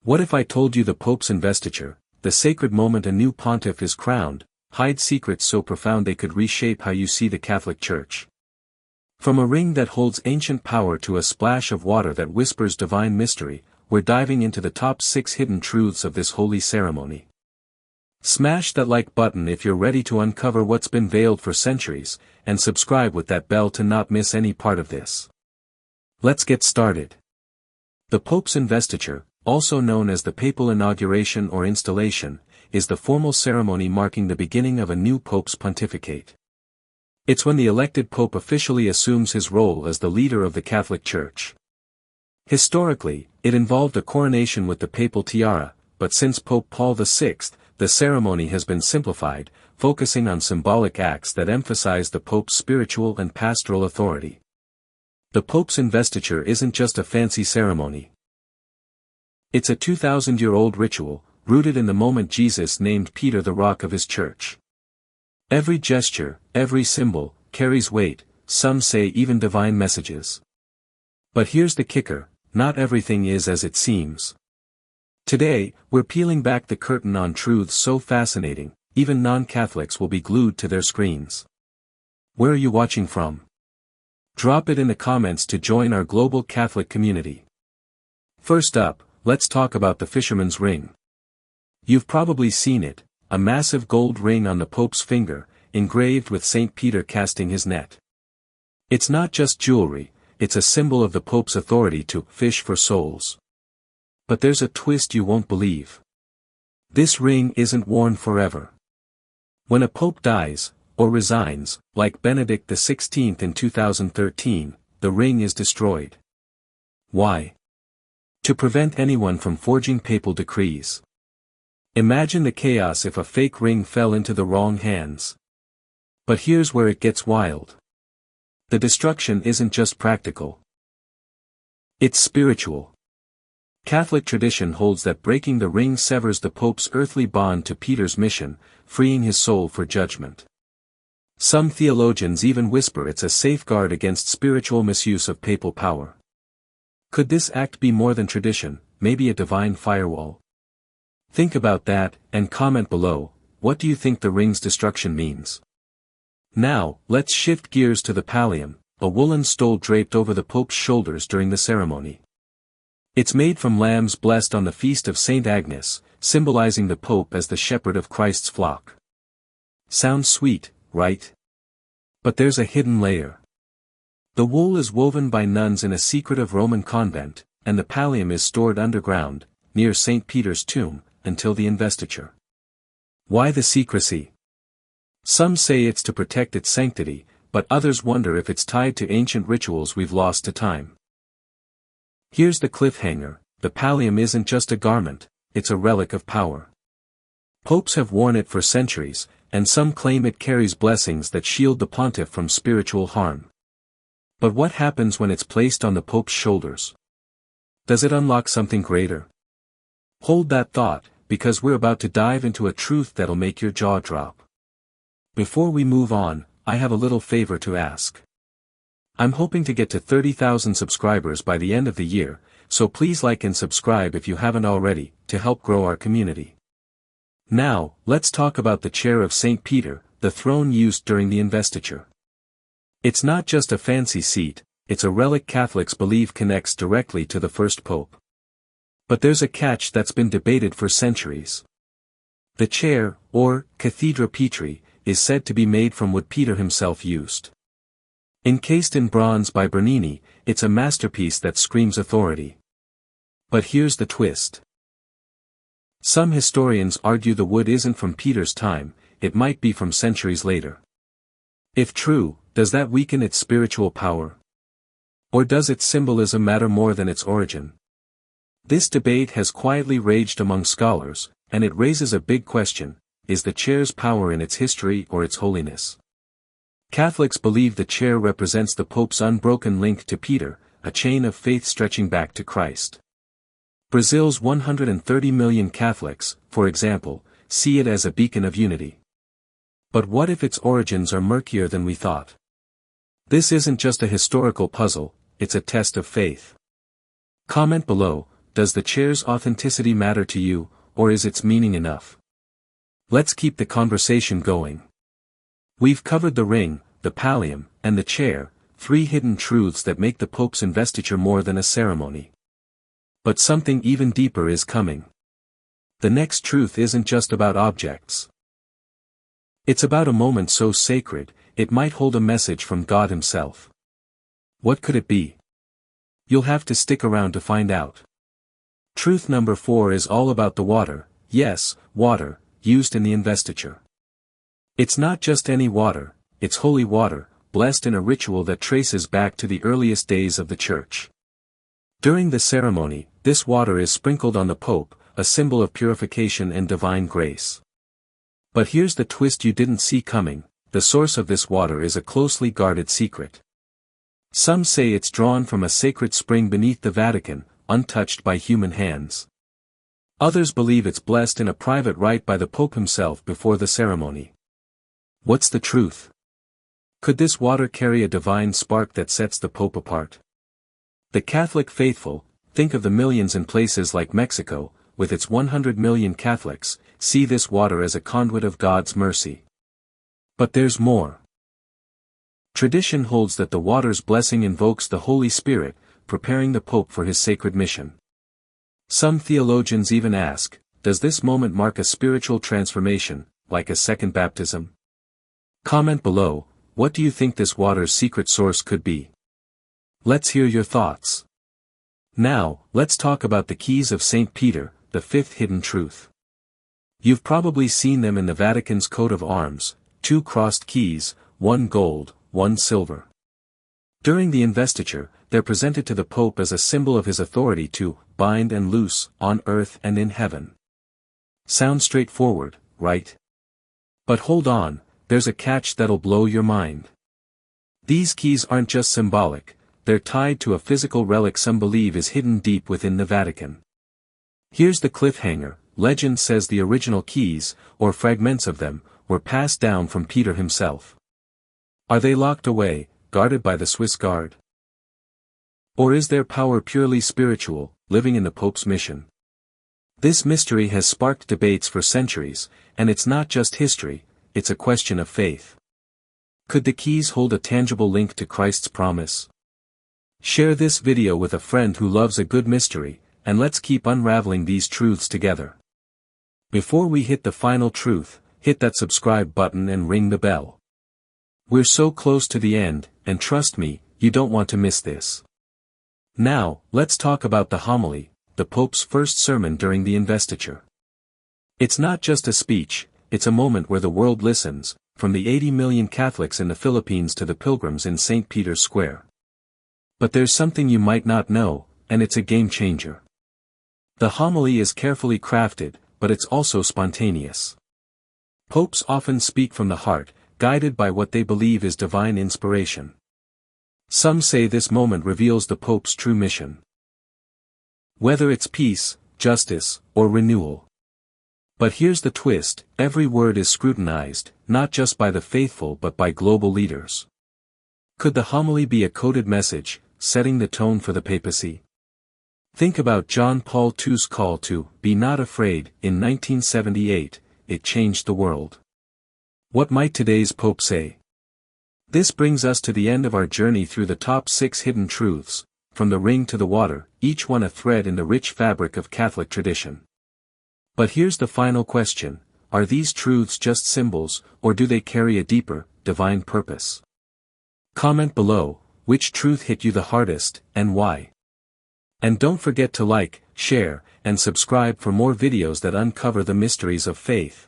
What if I told you the Pope's investiture, the sacred moment a new pontiff is crowned, hides secrets so profound they could reshape how you see the Catholic Church? From a ring that holds ancient power to a splash of water that whispers divine mystery, we're diving into the top 6 hidden truths of this holy ceremony. Smash that like button if you're ready to uncover what's been veiled for centuries, and subscribe with that bell to not miss any part of this. Let's get started. The Pope's investiture, also known as the Papal inauguration or installation, is the formal ceremony marking the beginning of a new Pope's pontificate. It's when the elected Pope officially assumes his role as the leader of the Catholic Church. Historically, it involved a coronation with the papal tiara, but since Pope Paul VI, the ceremony has been simplified, focusing on symbolic acts that emphasize the Pope's spiritual and pastoral authority. The Pope's investiture isn't just a fancy ceremony. It's a 2,000-year-old ritual, rooted in the moment Jesus named Peter the rock of his church. Every gesture, every symbol, carries weight, some say even divine messages. But here's the kicker, not everything is as it seems. Today, we're peeling back the curtain on truths so fascinating, even non-Catholics will be glued to their screens. Where are you watching from? Drop it in the comments to join our global Catholic community. First up, let's talk about the Fisherman's ring. You've probably seen it, a massive gold ring on the Pope's finger, engraved with St. Peter casting his net. It's not just jewelry, it's a symbol of the Pope's authority to fish for souls. But there's a twist you won't believe. This ring isn't worn forever. When a Pope dies, or resigns, like Benedict XVI in 2013, the ring is destroyed. Why? To prevent anyone from forging papal decrees. Imagine the chaos if a fake ring fell into the wrong hands. But here's where it gets wild. The destruction isn't just practical. It's spiritual. Catholic tradition holds that breaking the ring severs the Pope's earthly bond to Peter's mission, freeing his soul for judgment. Some theologians even whisper it's a safeguard against spiritual misuse of papal power. Could this act be more than tradition, maybe a divine firewall? Think about that, and comment below, what do you think the ring's destruction means? Now, let's shift gears to the Pallium, a woolen stole draped over the Pope's shoulders during the ceremony. It's made from lambs blessed on the feast of St. Agnes, symbolizing the Pope as the shepherd of Christ's flock. Sounds sweet, right? But there's a hidden layer. The wool is woven by nuns in a secretive Roman convent, and the pallium is stored underground, near St. Peter's tomb, until the investiture. Why the secrecy? Some say it's to protect its sanctity, but others wonder if it's tied to ancient rituals we've lost to time. Here's the cliffhanger, the pallium isn't just a garment, it's a relic of power. Popes have worn it for centuries, and some claim it carries blessings that shield the pontiff from spiritual harm. But what happens when it's placed on the Pope's shoulders? Does it unlock something greater? Hold that thought, because we're about to dive into a truth that'll make your jaw drop. Before we move on, I have a little favor to ask. I'm hoping to get to 30,000 subscribers by the end of the year, so please like and subscribe if you haven't already, to help grow our community. Now, let's talk about the chair of St. Peter, the throne used during the investiture. It's not just a fancy seat, it's a relic Catholics believe connects directly to the first Pope. But there's a catch that's been debated for centuries. The chair, or cathedra Petri, is said to be made from what Peter himself used. Encased in bronze by Bernini, it's a masterpiece that screams authority. But here's the twist. Some historians argue the wood isn't from Peter's time, it might be from centuries later. If true, does that weaken its spiritual power? Or does its symbolism matter more than its origin? This debate has quietly raged among scholars, and it raises a big question: is the chair's power in its history or its holiness? Catholics believe the chair represents the Pope's unbroken link to Peter, a chain of faith stretching back to Christ. Brazil's 130 million Catholics, for example, see it as a beacon of unity. But what if its origins are murkier than we thought? This isn't just a historical puzzle, it's a test of faith. Comment below, does the chair's authenticity matter to you, or is its meaning enough? Let's keep the conversation going. We've covered the ring, the pallium, and the chair, 3 hidden truths that make the Pope's investiture more than a ceremony. But something even deeper is coming. The next truth isn't just about objects. It's about a moment so sacred, it might hold a message from God Himself. What could it be? You'll have to stick around to find out. Truth number 4 is all about the water, yes, water, used in the investiture. It's not just any water, it's holy water, blessed in a ritual that traces back to the earliest days of the Church. During the ceremony, this water is sprinkled on the Pope, a symbol of purification and divine grace. But here's the twist you didn't see coming: the source of this water is a closely guarded secret. Some say it's drawn from a sacred spring beneath the Vatican, untouched by human hands. Others believe it's blessed in a private rite by the Pope himself before the ceremony. What's the truth? Could this water carry a divine spark that sets the Pope apart? The Catholic faithful, think of the millions in places like Mexico, with its 100 million Catholics, see this water as a conduit of God's mercy. But there's more. Tradition holds that the water's blessing invokes the Holy Spirit, preparing the Pope for his sacred mission. Some theologians even ask, does this moment mark a spiritual transformation, like a second baptism? Comment below, what do you think this water's secret source could be? Let's hear your thoughts. Now, let's talk about the keys of St. Peter, the 5th hidden truth. You've probably seen them in the Vatican's coat of arms, 2 crossed keys, 1 gold, 1 silver. During the investiture, they're presented to the Pope as a symbol of his authority to bind and loose, on earth and in heaven. Sounds straightforward, right? But hold on, there's a catch that'll blow your mind. These keys aren't just symbolic, they're tied to a physical relic some believe is hidden deep within the Vatican. Here's the cliffhanger: legend says the original keys, or fragments of them, were passed down from Peter himself. Are they locked away, guarded by the Swiss Guard? Or is their power purely spiritual, living in the Pope's mission? This mystery has sparked debates for centuries, and it's not just history, it's a question of faith. Could the keys hold a tangible link to Christ's promise? Share this video with a friend who loves a good mystery, and let's keep unraveling these truths together. Before we hit the final truth, hit that subscribe button and ring the bell. We're so close to the end, and trust me, you don't want to miss this. Now, let's talk about the homily, the Pope's first sermon during the investiture. It's not just a speech, it's a moment where the world listens, from the 80 million Catholics in the Philippines to the pilgrims in St. Peter's Square. But there's something you might not know, and it's a game changer. The homily is carefully crafted, but it's also spontaneous. Popes often speak from the heart, guided by what they believe is divine inspiration. Some say this moment reveals the Pope's true mission. Whether it's peace, justice, or renewal. But here's the twist: every word is scrutinized, not just by the faithful but by global leaders. Could the homily be a coded message, setting the tone for the papacy? Think about John Paul II's call to "Be not afraid" in 1978, it changed the world. What might today's Pope say? This brings us to the end of our journey through the top 6 hidden truths, from the ring to the water, each one a thread in the rich fabric of Catholic tradition. But here's the final question: are these truths just symbols, or do they carry a deeper, divine purpose? Comment below, which truth hit you the hardest, and why? And don't forget to like, share, and subscribe for more videos that uncover the mysteries of faith.